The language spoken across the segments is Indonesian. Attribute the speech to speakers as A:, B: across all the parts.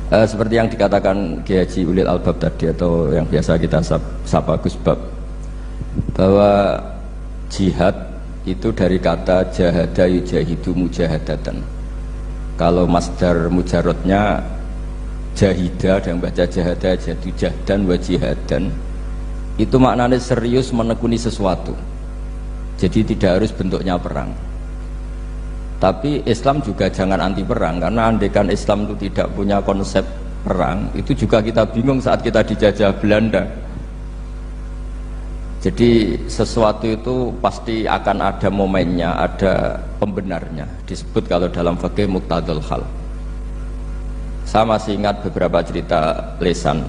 A: Seperti yang dikatakan Kiai Haji Ulil Albab tadi, atau yang biasa kita sapa Gus Bab, bahwa jihad itu dari kata jahada yujahidu mujahadatan. Kalau masdar mujarrodnya jahida, dan baca jahada jadu jahdan wa jihadan, itu maknanya serius menekuni sesuatu. Jadi tidak harus bentuknya perang. Tapi Islam juga jangan anti perang, karena andaikan Islam itu tidak punya konsep perang, itu juga kita bingung saat kita dijajah Belanda. Jadi sesuatu itu pasti akan ada momennya, ada pembenarnya. Disebut kalau dalam fikih muqtadul hal. Saya masih ingat beberapa cerita lesan.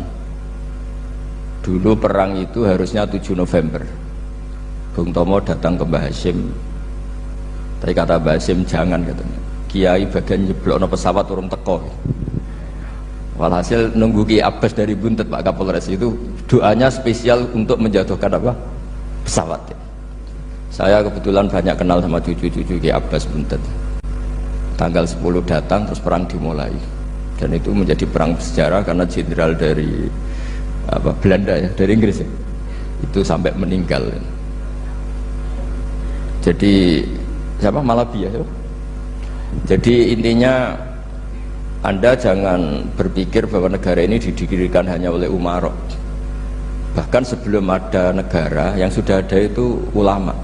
A: Dulu perang itu harusnya 7 November. Bung Tomo datang ke Mbah Hashim. Tapi kata Mbah Hashim jangan, katanya. Kiai bagian nyeblokno pesawat urung teko. Walhasil nunggu Ki Abbas dari Buntet, Pak Kapolres, itu doanya spesial untuk menjatuhkan apa? Pesawat. Saya kebetulan banyak kenal sama cucu-cucu Ki Abbas Buntet. Tanggal 10 datang, terus perang dimulai. Dan itu menjadi perang sejarah karena jenderal dari Belanda ya, dari Inggris ya, itu sampai meninggal. Jadi siapa? Malabi ya. Jadi intinya Anda jangan berpikir bahwa negara ini didirikan hanya oleh umarok. Bahkan sebelum ada negara, yang sudah ada itu ulama.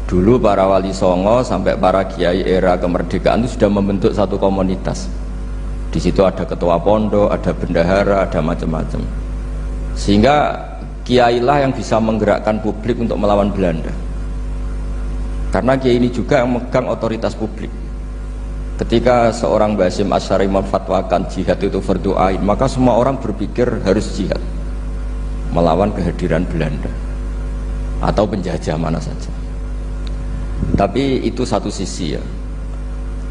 A: Dulu para wali songo sampai para kiai era kemerdekaan itu sudah membentuk satu komunitas. Di situ ada ketua pondok, ada bendahara, ada macam-macam. Sehingga kiailah yang bisa menggerakkan publik untuk melawan Belanda. Karena kiai ini juga yang megang otoritas publik. Ketika seorang Mbah Hashim Asy'ari memfatwakan jihad itu fardhu ain, maka semua orang berpikir harus jihad melawan kehadiran Belanda atau penjajah mana saja. Tapi itu satu sisi ya.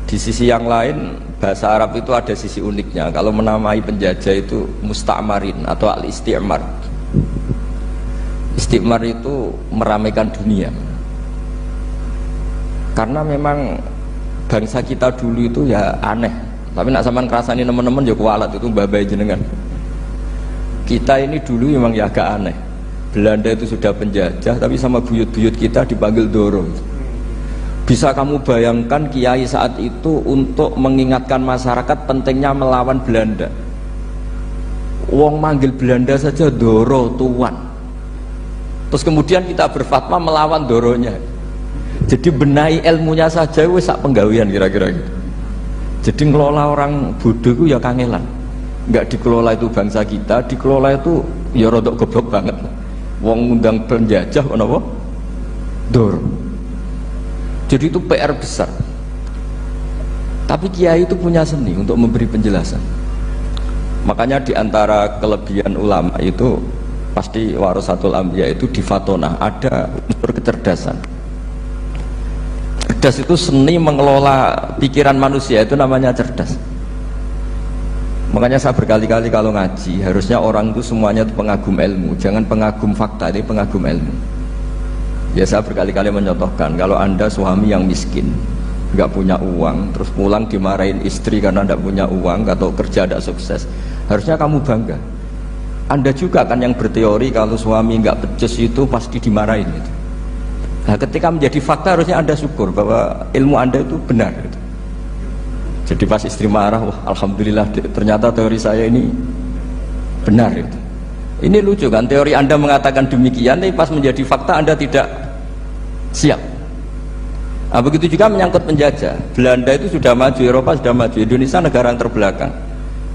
A: Di sisi yang lain, bahasa Arab itu ada sisi uniknya. Kalau menamai penjajah itu musta'marin atau al-isti'mar. Isti'mar itu meramaikan dunia. Karena memang bangsa kita dulu itu ya aneh. Tapi nak sampean ngrasani teman-teman ya kualat itu mbah-mbah jenengan. Kita ini dulu memang ya agak aneh. Belanda itu sudah penjajah, tapi sama buyut-buyut kita dipanggil Doro. Bisa kamu bayangkan kiai saat itu untuk mengingatkan masyarakat pentingnya melawan Belanda. Wong manggil Belanda saja Doro tuan. Terus kemudian kita berfatwa melawan Doronya. Jadi benahi ilmunya saja wis sak penggawean kira-kira gitu. Jadi ngelola orang bodoh itu ya kangelan. Enggak dikelola itu bangsa kita, dikelola itu ya rodok goblok banget. Wong ngundang penjajah kenapa? Doro. Jadi itu PR besar. Tapi kiai itu punya seni untuk memberi penjelasan. Makanya diantara kelebihan ulama itu pasti warasatul anbiya itu di fatonah ada unsur kecerdasan. Cerdas itu seni mengelola pikiran manusia, itu namanya cerdas. Makanya saya berkali-kali kalau ngaji, harusnya orang itu semuanya itu pengagum ilmu, jangan pengagum fakta, ini pengagum ilmu. Ya saya berkali-kali mencontohkan, kalau Anda suami yang miskin, nggak punya uang, terus pulang dimarahin istri karena nggak punya uang atau kerja tidak sukses, harusnya kamu bangga. Anda juga kan yang berteori kalau suami nggak becus itu pasti dimarahin gitu. Nah ketika menjadi fakta harusnya Anda syukur bahwa ilmu Anda itu benar gitu. Jadi pas istri marah, wah alhamdulillah ternyata teori saya ini benar gitu. Ini lucu kan, teori Anda mengatakan demikian, tapi pas menjadi fakta Anda tidak siap. Nah, begitu juga menyangkut penjajah. Belanda itu sudah maju, Eropa sudah maju, Indonesia negara yang terbelakang.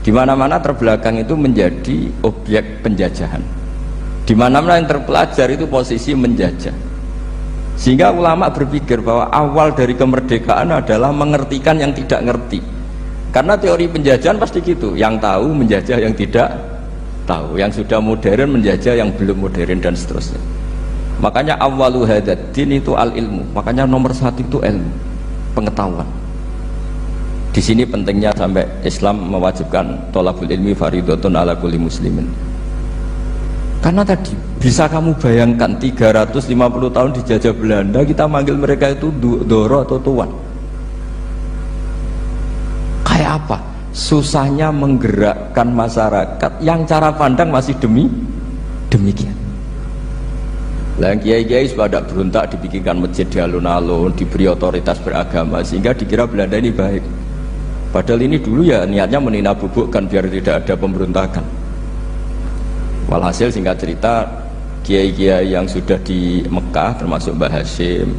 A: Di mana-mana terbelakang itu menjadi objek penjajahan. Di mana-mana yang terpelajar itu posisi menjajah. Sehingga ulama berpikir bahwa awal dari kemerdekaan adalah mengertikan yang tidak ngerti. Karena teori penjajahan pasti gitu, yang tahu menjajah yang tidak tahu, yang sudah modern menjajah yang belum modern dan seterusnya. Makanya awwalu hadzal din itu al ilmu. Makanya nomor satu itu ilmu, pengetahuan. Di sini pentingnya sampai Islam mewajibkan thalabul ilmi fardhatun ala kulli muslimin. Karena tadi bisa kamu bayangkan 350 tahun dijajah Belanda, kita manggil mereka itu Doro atau tuan. Kayak apa? susahnya menggerakkan masyarakat yang cara pandang masih demikian. Lah kiai-kiai supaya tidak berontak dibikinkan masjid di alun-alun, diberi otoritas beragama sehingga dikira Belanda ini baik. Padahal ini dulu ya niatnya meninabubukan biar tidak ada pemberontakan. Walhasil singkat cerita, kiai-kiai yang sudah di Mekah termasuk Mbah Hashim,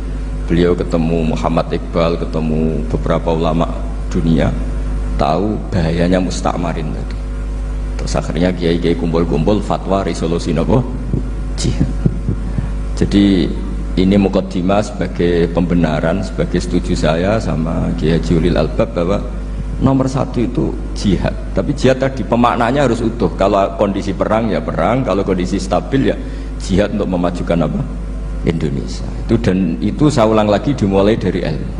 A: beliau ketemu Muhammad Iqbal, ketemu beberapa ulama dunia, tahu bahayanya mustakmarin tadi. Terus akhirnya kiai-kiai kumpul-kumpul fatwa resolusi nopo jihad. Jadi ini mukaddimah sebagai pembenaran, sebagai setuju saya sama Kiai Haji Ulil Albab bahwa nomor satu itu jihad. Tapi jihad tadi pemaknanya harus utuh. Kalau kondisi perang ya perang, kalau kondisi stabil ya jihad untuk memajukan apa? Indonesia. Dan itu saya ulang lagi dimulai dari ilmu.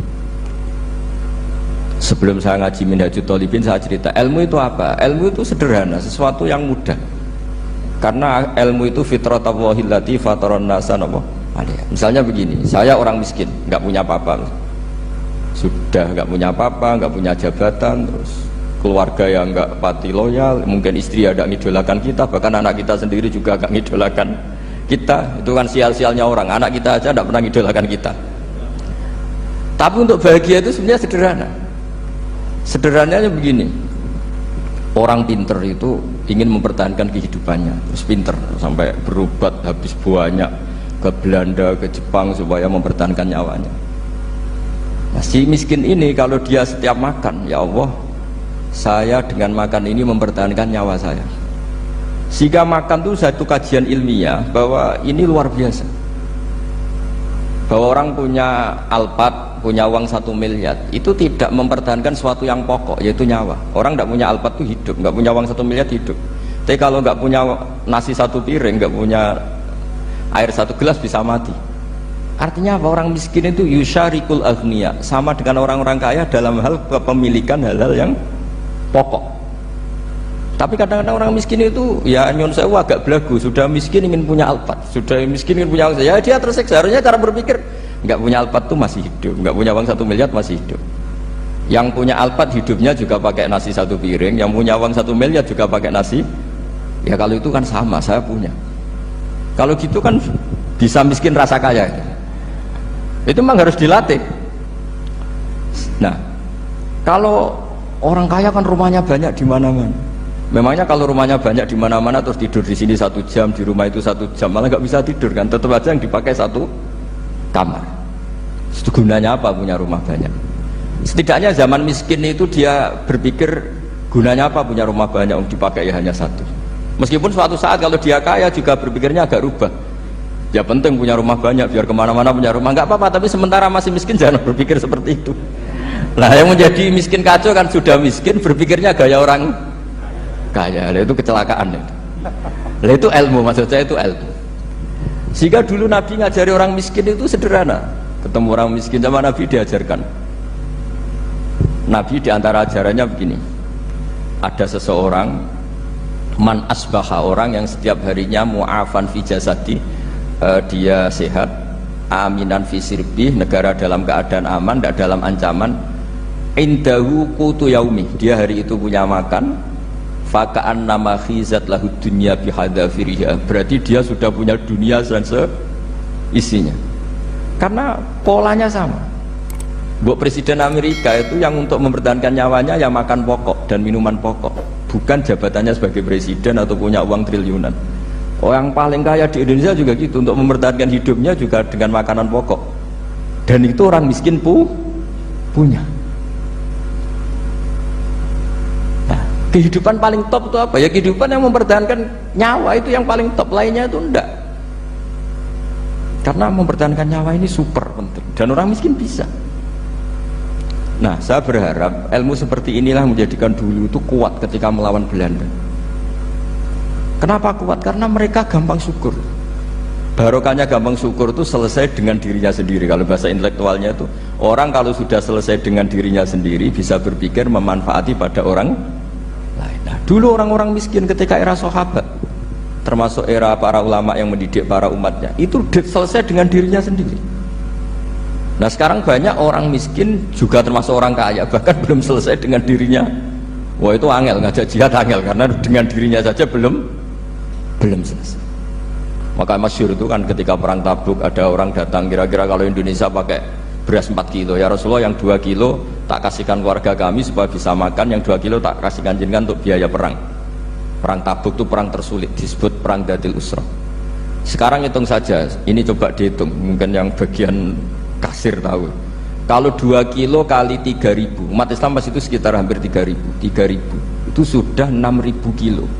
A: Sebelum saya ngaji Minhajul Thalibin saya cerita ilmu itu apa? Ilmu itu sederhana, sesuatu yang mudah. Karena ilmu itu fitratallahi allati fataran nasa alaiha. Misalnya begini, saya orang miskin, nggak punya apa-apa, sudah nggak punya apa-apa, nggak punya jabatan, terus keluarga yang nggak pati loyal, mungkin istri ada ngidolakan kita, bahkan anak kita sendiri juga nggak ngidolakan kita. Itu kan sial-sialnya orang, anak kita aja nggak pernah ngidolakan kita. Tapi untuk bahagia itu sebenarnya sederhana. Sederhananya begini, orang pinter itu ingin mempertahankan kehidupannya, terus pinter sampai berobat habis banyak ke Belanda, ke Jepang supaya mempertahankan nyawanya. Nah, si miskin ini kalau dia setiap makan, ya Allah, saya dengan makan ini mempertahankan nyawa saya. Sehingga makan itu satu kajian ilmiah bahwa ini luar biasa. Bahwa orang punya Alphard, punya uang 1 miliar, itu tidak mempertahankan sesuatu yang pokok, yaitu nyawa. Orang tidak punya Alphard itu hidup, nggak punya uang 1 miliar hidup. Tapi kalau nggak punya nasi 1 piring, nggak punya air 1 gelas bisa mati. Artinya apa? Orang miskin itu yusyarikul aghniya, sama dengan orang-orang kaya dalam hal kepemilikan hal-hal yang pokok. Tapi kadang-kadang orang miskin itu ya nyon sewu agak belagu, sudah miskin ingin punya Alphard, sudah miskin ingin punya uang, ya dia tersiksa. Harusnya cara berpikir nggak punya Alphard tuh masih hidup, nggak punya uang 1 miliar masih hidup. Yang punya Alphard hidupnya juga pakai nasi 1 piring, yang punya uang 1 miliar juga pakai nasi. Ya kalau itu kan sama, saya punya. Kalau gitu kan bisa miskin rasa kaya. Itu memang harus dilatih. Nah, kalau orang kaya kan rumahnya banyak di mana-mana. Memangnya kalau rumahnya banyak di mana-mana terus tidur di sini 1 jam, di rumah itu 1 jam, malah nggak bisa tidur kan? Tetap aja yang dipakai 1 kamar. Itu gunanya apa punya rumah banyak? Setidaknya zaman miskin itu dia berpikir gunanya apa punya rumah banyak yang dipakai ya hanya 1. Meskipun suatu saat kalau dia kaya juga berpikirnya agak rubah. Ya penting punya rumah banyak biar kemana-mana punya rumah, nggak apa-apa. Tapi sementara masih miskin jangan berpikir seperti itu. Nah yang menjadi miskin kacau kan sudah miskin berpikirnya gaya orang kaya. Nah, itu kecelakaan itu. Nah, itu ilmu, maksud saya itu ilmu. Sehingga dulu Nabi ngajari orang miskin itu sederhana. Ketemu orang miskin sama Nabi diajarkan. Nabi diantara ajarannya begini. Ada seseorang man asbaha, orang yang setiap harinya mu'afan fi jasadi, dia sehat, aminan fi sirbi, negara dalam keadaan aman, tidak dalam ancaman, indahu qutu yaumi, dia hari itu punya makan, faka'an nama khizat lahu dunya bihadafiriha, berarti dia sudah punya dunia dan seisinya. Karena polanya sama. Buat Presiden Amerika itu yang untuk mempertahankan nyawanya ya makan pokok dan minuman pokok, bukan jabatannya sebagai presiden atau punya uang triliunan. Orang paling kaya di Indonesia juga gitu, untuk mempertahankan hidupnya juga dengan makanan pokok. Dan itu orang miskin punya. Nah, kehidupan paling top itu apa? Ya kehidupan yang mempertahankan nyawa itu yang paling top, lainnya itu enggak. Karena mempertahankan nyawa ini super penting dan orang miskin bisa. Nah, saya berharap ilmu seperti inilah menjadikan dulu itu kuat ketika melawan Belanda. Kenapa kuat? Karena mereka gampang syukur. Barokahnya gampang syukur itu selesai dengan dirinya sendiri. Kalau bahasa intelektualnya itu, orang kalau sudah selesai dengan dirinya sendiri bisa berpikir memanfaati pada orang lain. Nah, dulu orang-orang miskin ketika era sahabat, termasuk era para ulama yang mendidik para umatnya, itu selesai dengan dirinya sendiri. Nah sekarang banyak orang miskin juga termasuk orang kaya, bahkan belum selesai dengan dirinya. Wah itu angel, ngajak jihad angel karena dengan dirinya saja belum selesai. Maka masyhur itu kan ketika perang Tabuk ada orang datang, kira-kira kalau Indonesia pakai beras 4 kilo, ya Rasulullah yang 2 kilo tak kasihkan keluarga kami supaya bisa makan, yang 2 kilo tak kasihkan jenengan untuk biaya perang. Perang Tabuk itu perang tersulit, disebut perang Dhatil Usra. Sekarang hitung saja, ini coba dihitung, mungkin yang bagian kasir tahu. Kalau 2 kilo kali 3.000, umat Islam pas itu sekitar hampir 3.000 itu sudah 6.000 kilo.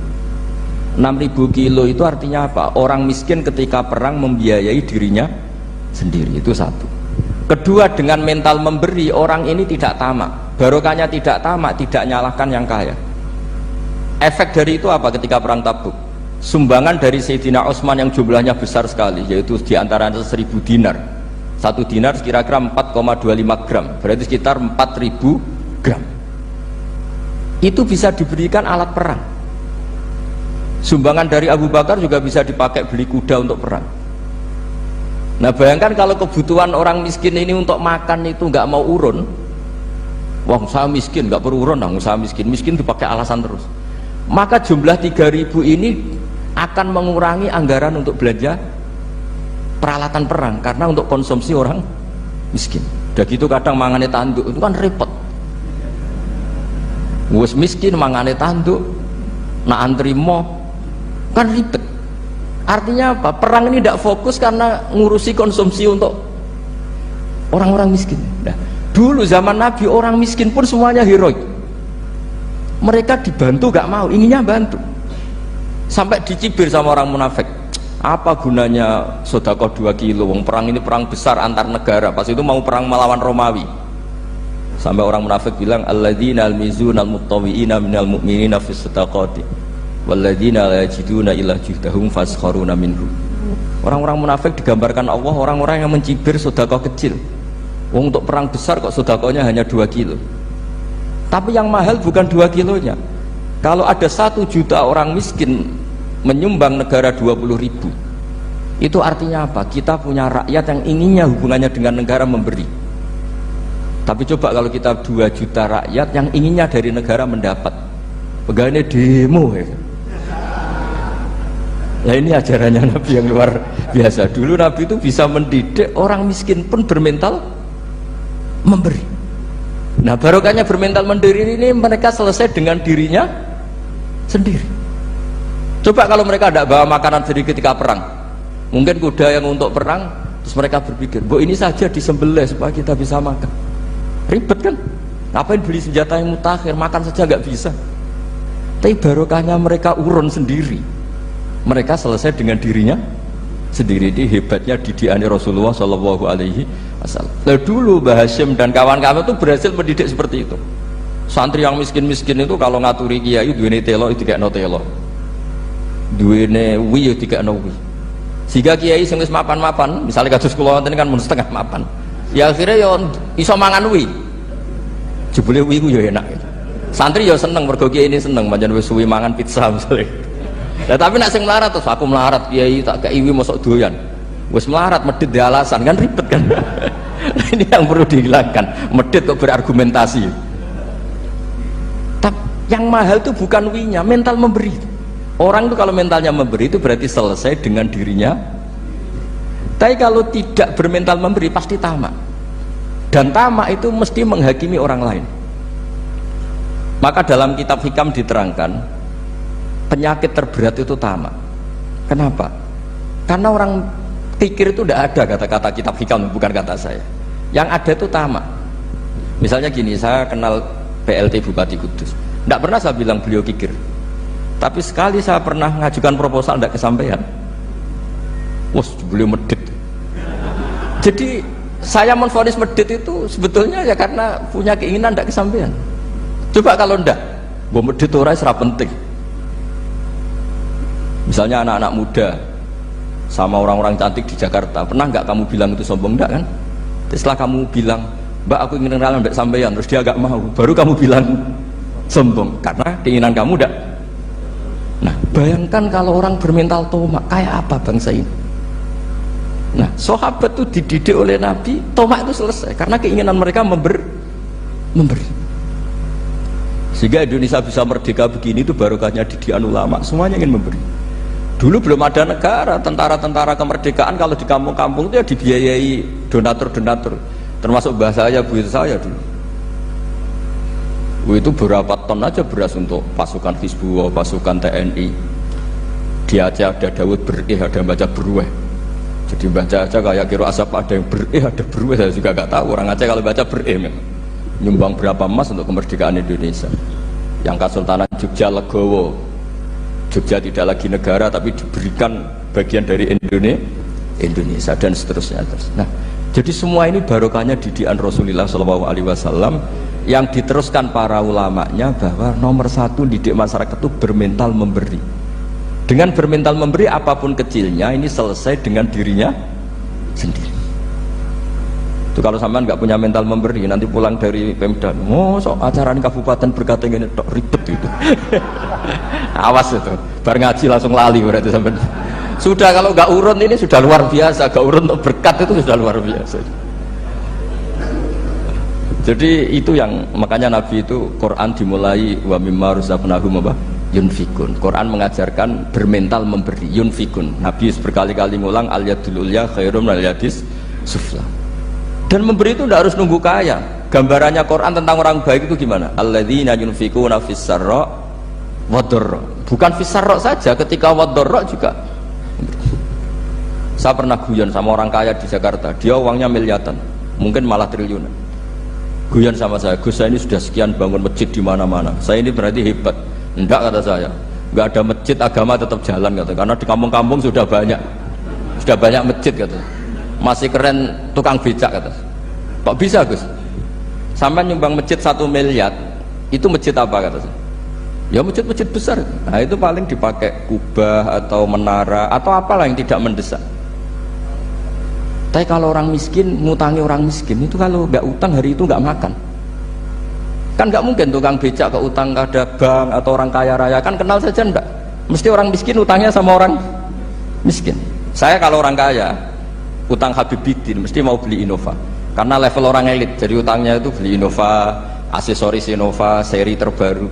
A: 6.000 kilo itu artinya apa? Orang miskin ketika perang membiayai dirinya sendiri, itu satu. Kedua, dengan mental memberi, orang ini tidak tamak. Barokahnya tidak tamak, tidak nyalahkan yang kaya. Efek dari itu apa ketika perang Tabuk? Sumbangan dari Sayyidina Utsman yang jumlahnya besar sekali, yaitu diantara 1.000 dinar. 1 dinar kira-kira 4,25 gram, berarti sekitar 4.000 gram. Itu bisa diberikan alat perang. Sumbangan dari Abu Bakar juga bisa dipakai beli kuda untuk perang. Nah bayangkan kalau kebutuhan orang miskin ini untuk makan itu nggak mau urun. Wah saya miskin, nggak perlu urun, saya miskin dipakai alasan terus. Maka jumlah 3.000 ini akan mengurangi anggaran untuk belanja peralatan perang, karena untuk konsumsi orang miskin. Udah gitu kadang mangane tanduk, itu kan repot. Wes miskin mangane tanduk, nak antri mo kan ribet. Artinya apa? Perang ini tidak fokus karena ngurusi konsumsi untuk orang-orang miskin. Nah, dulu zaman Nabi orang miskin pun semuanya heroik. Mereka dibantu gak mau, inginnya bantu. Sampai dicibir sama orang munafik. Apa gunanya sedekah 2 kilo? Wong perang ini perang besar antar negara. Pas itu mau perang melawan Romawi. Sampai orang munafik bilang alladzina almizunal muttawwi'ina minal mu'minina fis sadaqati walladzina la yajiduna illa juhdahum faskharuna minhu. Orang-orang munafik digambarkan Allah orang-orang yang mencibir sedekah kecil. Wong untuk perang besar kok sedekahnya hanya 2 kilo. Tapi yang mahal bukan 2 kilonya. Kalau ada 1 juta orang miskin menyumbang negara 20.000, itu artinya apa? Kita punya rakyat yang inginnya hubungannya dengan negara memberi. Tapi coba kalau kita 2 juta rakyat yang inginnya dari negara mendapat, pegawainya demo ya. Nah ini ajarannya Nabi yang luar biasa. Dulu Nabi itu bisa mendidik orang miskin pun bermental memberi. Nah barokahnya bermental mandiri ini mereka selesai dengan dirinya sendiri. Coba kalau mereka tidak bawa makanan sendiri ketika perang, mungkin kuda yang untuk perang, terus mereka berpikir, bu ini saja disembelih supaya kita bisa makan. Ribet kan? Ngapain beli senjata yang mutakhir, makan saja nggak bisa. Tapi barokahnya mereka urun sendiri, mereka selesai dengan dirinya sendiri. Ini hebatnya didikan Rasulullah Shallallahu Alaihi Wasallam. Dulu Mbah Hashim dan kawan-kawan itu berhasil mendidik seperti itu. Santri yang miskin-miskin itu kalau ngaturi kiai duwene telo itu kayak no telo, duwene wi itu kayak no wi. Sehingga kiai sing wis mapan-mapan, misalnya kados kula wonten kan mun setengah mapan, ya akhirnya yo iso mangan wi. Jebule wi ku yo enak gitu. Santri ya seneng, mergo kiai ini seneng pancen wis suwi mangan pizza misalnya. Nah, tapi nak sing melarat terus aku melarat kiai tak kei wi mosok doyan. Wis melarat medhit di alasan kan ribet kan. Ini yang perlu dihilangkan, medhit kok berargumentasi. Tapi yang mahal itu bukan winya, mental memberi. Orang itu kalau mentalnya memberi itu berarti selesai dengan dirinya. Tapi kalau tidak bermental memberi pasti tamak. Dan tamak itu mesti menghakimi orang lain. Maka dalam kitab Hikam diterangkan penyakit terberat itu tamak. Kenapa? Karena orang pikir itu tidak ada kata-kata kitab Hikam, bukan kata saya. Yang ada itu tamak. Misalnya gini, saya kenal PLT Bupati Kudus, tidak pernah saya bilang beliau kikir, tapi sekali saya pernah ngajukan proposal tidak kesampaian. Wah, beliau medit. Jadi saya menvonis medit itu sebetulnya ya karena punya keinginan tidak kesampaian. Coba kalau ndak, gue medit orang serap penting. Misalnya anak-anak muda sama orang-orang cantik di Jakarta, pernah nggak kamu bilang itu sombong? Enggak kan? Setelah kamu bilang, Mbak aku ingin kenalan mbak sampeyan, terus dia agak mau, baru kamu bilang sombong karena keinginan kamu enggak. Nah bayangkan kalau orang bermental tomak kayak apa bangsa ini. Nah sahabat itu dididik oleh Nabi, tomak itu selesai karena keinginan mereka memberi. Sehingga Indonesia bisa merdeka begini itu barokahnya didikan ulama, semuanya ingin memberi. Dulu belum ada negara, tentara-tentara kemerdekaan kalau di kampung-kampung itu ya dibiayai donatur-donatur, termasuk bahasa saya, bu saya dulu. Itu berapa ton aja beras untuk pasukan Hizbullah, pasukan TNI. Di Aceh ada Dawud berih, ada yang baca berueh. Jadi baca aja kayak kira asap ada yang berih, ada berueh, saya juga nggak tahu. Orang Aceh kalau baca berih memang. Nyumbang berapa emas untuk kemerdekaan Indonesia. Yang Kesultanan Jogja Legowo, Jogja tidak lagi negara tapi diberikan bagian dari Indonesia dan seterusnya. Nah, jadi semua ini barokahnya didikan Rasulullah SAW yang diteruskan para ulamanya bahwa nomor satu didik masyarakat itu bermental memberi. Dengan bermental memberi apapun kecilnya ini selesai dengan dirinya sendiri. Itu kalau sampean nggak punya mental memberi, nanti pulang dari Pemda, sok acara kabupaten berkata ini ribet itu. Awas itu, bar ngaji langsung lali berarti sampean. Sudah kalau nggak urun ini sudah luar biasa, nggak urun untuk berkat itu sudah luar biasa. Jadi itu yang makanya Nabi itu Quran dimulai wa mimma razaqnahum apa? Yunfikun. Quran mengajarkan bermental memberi, yunfikun. Nabi berkali-kali ngulang al yadul ulya khairum al yadis sufla. Dan memberi itu tidak harus nunggu kaya. Gambarannya Quran tentang orang baik itu gimana? Alladzina yunfikuna fis sarra wad dharra. Bukan fis sarra saja, ketika wad dharra juga. Saya pernah guyon sama orang kaya di Jakarta, dia uangnya miliaran, mungkin malah triliunan. Guyon sama saya, Gus saya ini sudah sekian bangun masjid di mana-mana. Saya ini berarti hebat. Enggak, kata saya. Enggak ada masjid, agama tetap jalan kata. Karena di kampung-kampung sudah banyak masjid kata. Masih keren tukang becak kata. Kok bisa Gus? Sampai nyumbang masjid 1 miliar, itu masjid apa kata saya? Ya masjid-masjid besar. Nah itu paling dipakai kubah atau menara atau apalah yang tidak mendesak. Tapi kalau orang miskin, ngutangi orang miskin itu kalau nggak utang hari itu nggak makan. Kan nggak mungkin tukang becak ke utang ada bank atau orang kaya raya, kan kenal saja enggak. Mesti orang miskin utangnya sama orang miskin. Saya kalau orang kaya utang Habibidin mesti mau beli Innova karena level orang elit, jadi utangnya itu beli Innova, aksesoris Innova seri terbaru.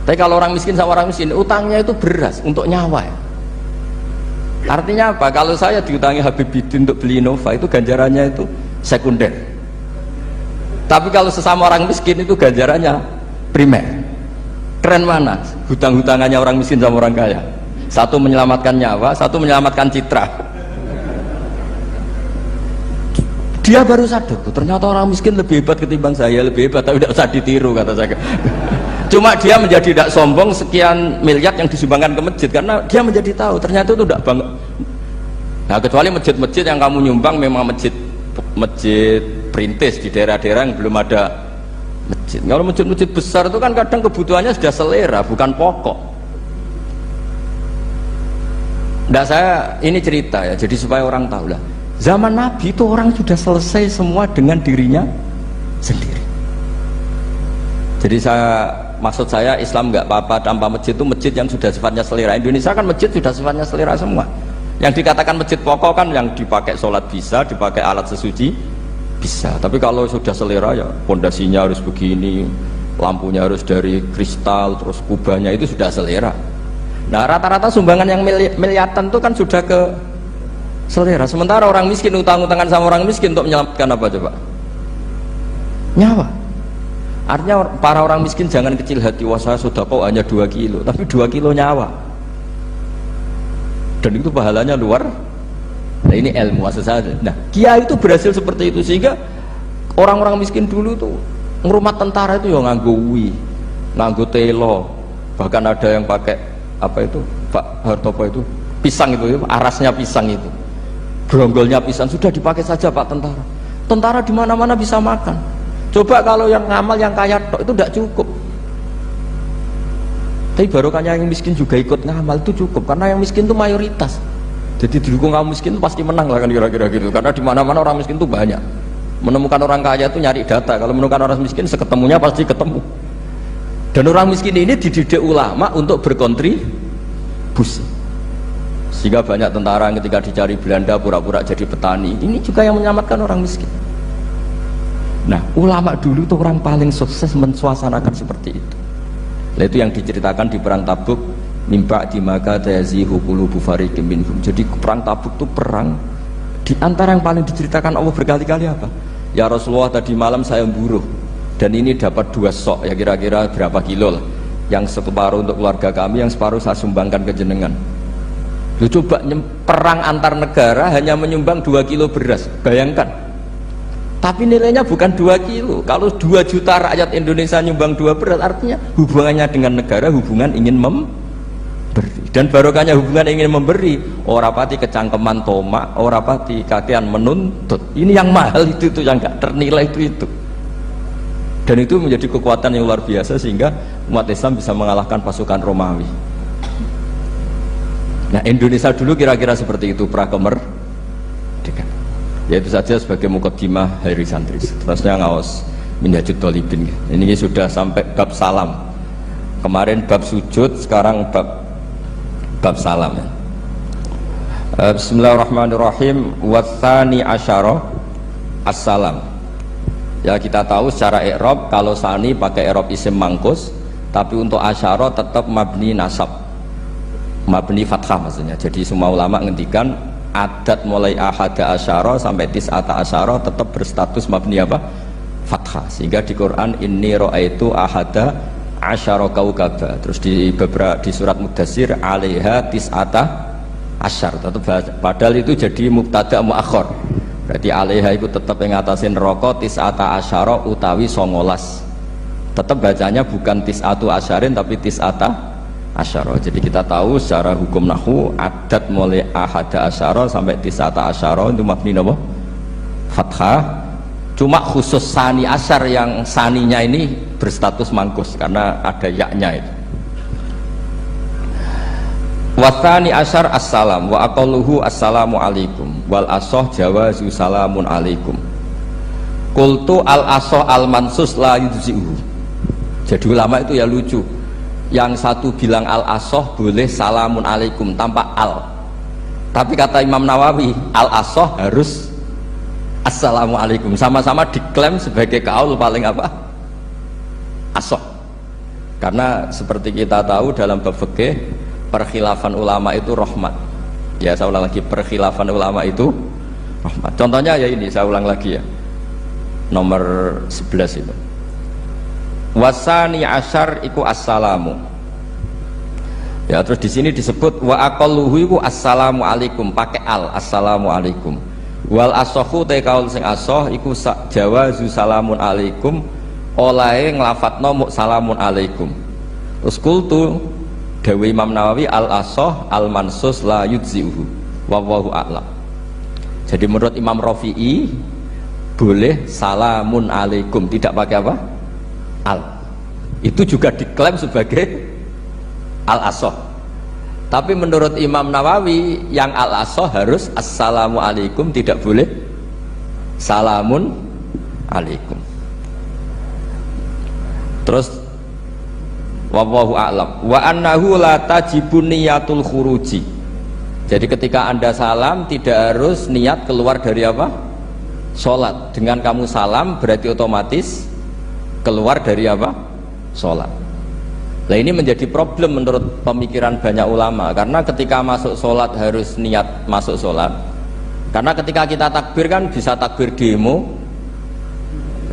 A: Tapi kalau orang miskin sama orang miskin utangnya itu beras untuk nyawa ya. Artinya apa? Kalau saya diutangi Habibidin untuk beli Innova itu ganjarannya itu sekunder. Tapi kalau sesama orang miskin itu ganjarannya primer. Keren mana? Hutang-hutangannya orang miskin sama orang kaya. Satu menyelamatkan nyawa, satu menyelamatkan citra. Dia baru sadar, ternyata orang miskin lebih hebat ketimbang saya, lebih hebat tapi tidak usah ditiru kata saya. Cuma dia menjadi tidak sombong sekian miliar yang disumbangkan ke masjid karena dia menjadi tahu ternyata itu tidak bangga. Nah kecuali masjid-masjid yang kamu nyumbang memang masjid perintis di daerah-daerah yang belum ada masjid. Kalau masjid-masjid besar itu kan kadang kebutuhannya sudah selera bukan pokok. Nah saya ini cerita ya, jadi supaya orang tahu lah. Zaman Nabi itu orang sudah selesai semua dengan dirinya sendiri. Jadi maksud saya Islam nggak apa-apa tanpa masjid itu masjid yang sudah sifatnya selera. Indonesia kan masjid sudah sifatnya selera semua. Yang dikatakan masjid pokok kan yang dipakai sholat bisa, dipakai alat sesuci bisa. Tapi kalau sudah selera ya pondasinya harus begini, lampunya harus dari kristal, terus kubahnya itu sudah selera. Nah rata-rata sumbangan yang miliatan itu kan sudah ke selera. Sementara orang miskin utang-utangan sama orang miskin untuk menyelamatkan apa coba? Nyawa. Artinya para orang miskin jangan kecil hati, wah saya sudah kok hanya 2 kilo, tapi 2 kilo nyawa. Dan itu pahalanya luar. Nah ini ilmu asal saja. Nah kiai itu berhasil seperti itu sehingga orang-orang miskin dulu tuh ngurmat tentara itu ya nganggo wi, nganggo telo, bahkan ada yang pakai apa itu Pak Hartopo itu pisang itu, arasnya pisang itu, gronggolnya pisang sudah dipakai saja Pak tentara. Tentara di mana-mana bisa makan. Coba kalau yang ngamal yang kaya tok itu tidak cukup. Tapi barokahnya yang miskin juga ikut ngamal itu cukup karena yang miskin itu mayoritas. Jadi didukung kaum miskin itu pasti menang lah kan kira-kira gitu. Karena di mana-mana orang miskin itu banyak. Menemukan orang kaya itu nyari data. Kalau menemukan orang miskin seketemunya pasti ketemu. Dan orang miskin ini dididik ulama untuk berkontribusi. Sehingga banyak tentara yang ketika dicari Belanda pura-pura jadi petani. Ini juga yang menyelamatkan orang miskin. Nah, ulama dulu itu orang paling sukses mensuasanakan seperti itu. Nah, itu yang diceritakan di perang Tabuk, mimpa di maka tayazihu qulubu fariqim minhum. Jadi perang Tabuk itu perang di antara yang paling diceritakan Allah berkali-kali apa? Ya Rasulullah, tadi malam saya buruh dan ini dapat 2 sok, ya kira-kira berapa kilo lah. Yang separuh untuk keluarga kami, yang separuh saya sumbangkan ke jenengan. Lu coba perang antar negara hanya menyumbang 2 kilo beras, bayangkan. Tapi nilainya bukan 2 kilo. Kalau 2 juta rakyat Indonesia nyumbang 2 beras, artinya hubungannya dengan negara hubungan ingin memberi. Dan barokahnya hubungan ingin memberi, ora pati kecangkeman tomak, ora pati kakean menuntut. Ini yang mahal itu yang nggak ternilai itu. Dan itu menjadi kekuatan yang luar biasa sehingga umat Islam bisa mengalahkan pasukan Romawi. Nah, Indonesia dulu kira-kira seperti itu prakemerdekaan. Ya itu saja sebagai mukaddimah Hairi Santris. Terusnya ngaos Minhajul Thalibin. Ini sudah sampai bab salam. Kemarin bab sujud, sekarang bab salam ya. Bismillahirrahmanirrahim. Watsani asyara assalam. Ya kita tahu secara i'rab kalau sani pakai i'rab isim mangkus, tapi untuk asyara tetap mabni nasab. Mabni fathah maksudnya. Jadi semua ulama ngendikan adat mulai ahada asyara sampai tis'ata asyara tetap berstatus mabni apa? Fathah. Sehingga di Quran inni ra'aitu ahada asyara kaukaba. Terus di surat Mudassir alaiha tis'ata asyar. Tetap padahal itu jadi mubtada muakhir. Berarti alaiha itu tetap yang ngatasin neraka tis'ata asyara utawi 19. Tetap bacanya bukan tis'atu asyarin tapi tis'ata asyara. Jadi kita tahu secara hukum nahwu adat mulai ahada asyara sampai tis'ata asyara itu mabni apa? Fathah. Cuma khusus sani asyar yang saninya ini berstatus mangkus karena ada yaknya itu. Watsani asyar assalam wa aqalluhu assalamu alaikum wal asoh jawazu salamun alaikum. Qultu al asoh al mansus la yujzi'uhu. Jadi ulama itu ya lucu. Yang satu bilang al-asoh boleh salamun alaikum tanpa al, tapi kata Imam Nawawi al-asoh harus assalamu alaikum. Sama-sama diklaim sebagai kaul paling apa? Asoh. Karena seperti kita tahu dalam bab fikih perkhilafan ulama itu rahmat. Ya saya ulang lagi, perkhilafan ulama itu rahmat. Contohnya ya ini, saya ulang lagi ya, nomor 11 itu. Wasani asyar iku assalamu. Ya terus di sini disebut wa aqalluhu iku assalamu alaikum pakai al, assalamu alaikum. Wal asohu te kaul sing asoh iku jawazu salamun alaikum, olahe nglafatno muk salamun alaikum. Terus kultu dawe Imam Nawawi al asoh al mansus la yujzi'uhu wallahu a'lam. Jadi menurut Imam Rafi'i boleh salamun alaikum tidak pakai apa? Al. Itu juga diklaim sebagai al-asoh. Tapi menurut Imam Nawawi yang al-asoh harus assalamu alaikum, tidak boleh salamun alaikum. Terus wallahu a'lam wa annahu la tajibun niyatul khuruji. Jadi ketika Anda salam tidak harus niat keluar dari apa? Sholat. Dengan kamu salam berarti otomatis keluar dari apa? Sholat. Nah ini menjadi problem menurut pemikiran banyak ulama, karena ketika masuk sholat harus niat masuk sholat. Karena ketika kita takbir kan bisa takbir demo,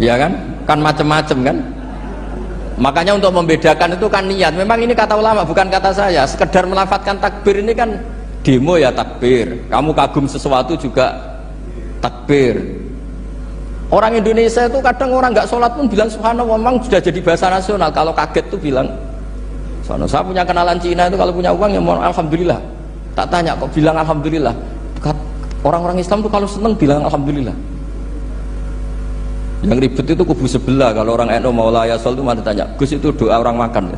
A: ya kan? Kan macam-macam kan? Makanya untuk membedakan itu kan niat. Memang ini kata ulama bukan kata saya. Sekedar melafadzkan takbir ini kan demo ya takbir. Kamu kagum sesuatu juga takbir. Orang Indonesia itu kadang orang nggak sholat pun bilang subhanallah, memang sudah jadi bahasa nasional. Kalau kaget tuh bilang subhanallah. Saya punya kenalan Cina itu kalau punya uang ya mohon alhamdulillah. Tak tanya kok bilang alhamdulillah. Orang-orang Islam tuh kalau seneng bilang alhamdulillah. Yang ribet itu kubu sebelah. Kalau orang NU mau layasol itu mana tanya, Gus itu doa orang makan.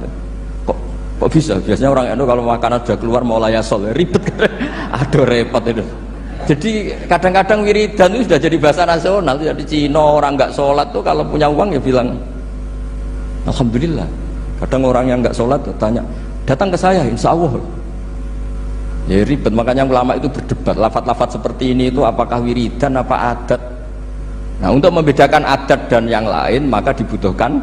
A: Kok bisa? Biasanya orang NU kalau makanan sudah keluar mau layasol, ribet. Aduh repot itu. Jadi kadang-kadang wiridan itu sudah jadi bahasa nasional. Jadi Cina orang nggak sholat tuh kalau punya uang ya bilang alhamdulillah. Kadang orang yang nggak sholat tuh tanya, datang ke saya insya Allah. Ya ribet. Makanya ulama itu berdebat lafaz-lafaz seperti ini itu apakah wiridan apa adat. Nah, untuk membedakan adat dan yang lain maka dibutuhkan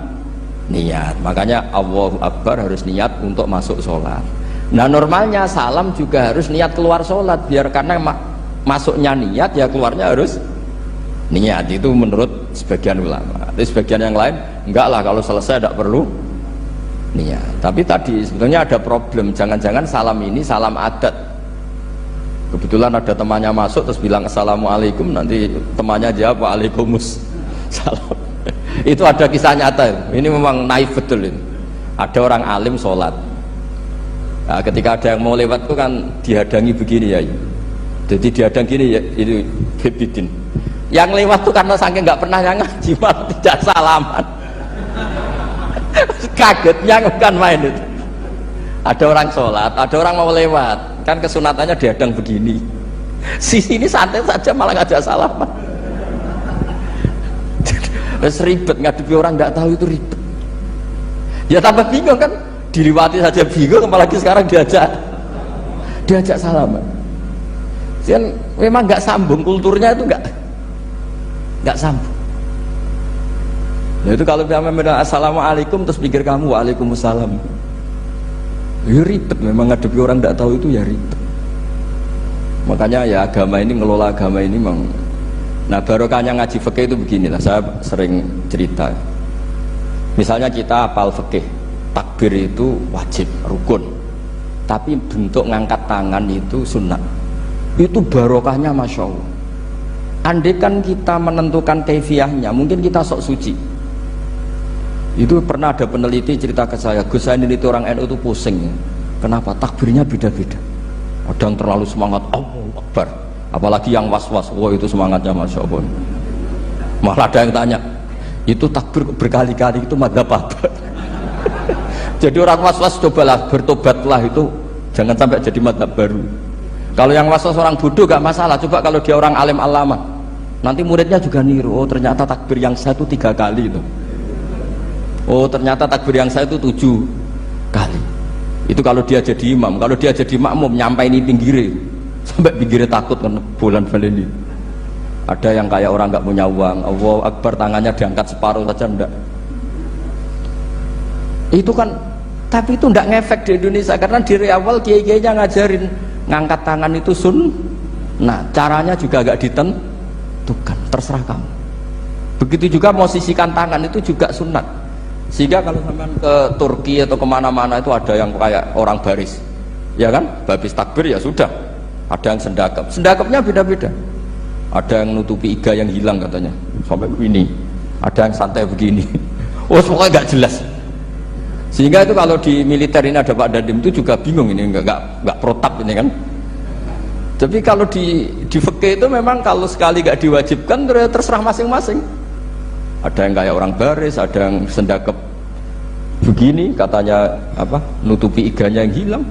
A: niat. Makanya Allahu Akbar harus niat untuk masuk sholat. Nah, normalnya salam juga harus niat keluar sholat, biar karena masuknya niat ya keluarnya harus niat. Itu menurut sebagian ulama. Tapi sebagian yang lain enggak lah, kalau selesai tidak perlu niat. Tapi tadi sebetulnya ada problem, jangan-jangan salam ini salam adat. Kebetulan ada temannya masuk terus bilang assalamualaikum, nanti temannya jawab waalaikumsalam. Itu ada kisah nyata. Ini memang naif betul ini. Ada orang alim sholat. Nah, ketika ada yang mau lewat itu kan dihadangi begini ya. Jadi dihadang gini ya, itu Bebidin. Yang lewat tuh karena saking nggak pernah ngaji malah tidak salaman. Kagetnya bukan main itu. Ada orang sholat, ada orang mau lewat, kan kesunatannya dihadang begini. Sisi ini santai saja malah ngajak salaman. Terus ribet, ngadepi orang tidak tahu itu ribet. Ya tambah bingung kan, diliwati saja bingung, apalagi sekarang diajak salaman. Kan memang nggak sambung, kulturnya itu nggak sambung. Nah, itu kalau bilang assalamualaikum terus pikir kamu waalaikumsalam, ya ribet. Memang ngadepi orang tidak tahu itu ya ribet. Makanya ya agama ini, ngelola agama ini memang. Nah, barokahnya ngaji fikih itu beginilah, saya sering cerita. Misalnya kita hafal fikih, takbir itu wajib, rukun, tapi bentuk ngangkat tangan itu sunnah. Itu barokahnya masya Allah. Andai kan kita menentukan kaifiahnya, mungkin kita sok suci. Itu pernah ada peneliti cerita ke saya, Gus, saya ini orang NU itu pusing. Kenapa? Takbirnya beda-beda. Ada yang terlalu semangat, Allahu Akbar. Apalagi yang was-was, wah itu semangatnya masya Allah. Malah ada yang tanya, itu takbir berkali-kali itu madzhab apa? Jadi orang was-was cobalah bertobatlah, itu jangan sampai jadi madzhab baru. Kalau yang was-was orang bodoh gak masalah, coba kalau dia orang alim alama, nanti muridnya juga niru, oh ternyata takbir yang saya itu 3 kali itu. Oh ternyata takbir yang saya itu 7 kali. Itu kalau dia jadi imam. Kalau dia jadi makmum nyampai ini pinggirnya, sampai pinggirnya takut kan bulan baleni. Ada yang kayak orang nggak punya uang, Allahu Akbar tangannya diangkat separuh saja enggak. Itu kan, tapi itu enggak ngefek di Indonesia karena dari awal kiai-kiainya ngajarin ngangkat tangan itu nah caranya juga agak ditentukan, terserah kamu. Begitu juga posisikan tangan itu juga sunat. Sehingga kalau sampai ke Turki atau kemana-mana itu ada yang kayak orang baris, ya kan, habis takbir ya sudah, ada yang sendakapnya beda-beda. Ada yang nutupi iga yang hilang katanya sampai begini, ada yang santai begini. Oh pokoknya nggak jelas. Sehingga itu kalau di militer ini ada Pak Dandim itu juga bingung, ini nggak protap ini kan. Tapi kalau di fikih itu memang kalau sekali nggak diwajibkan terserah masing-masing. Ada yang kayak orang baris, ada yang sendakep begini katanya apa, nutupi iganya yang hilang,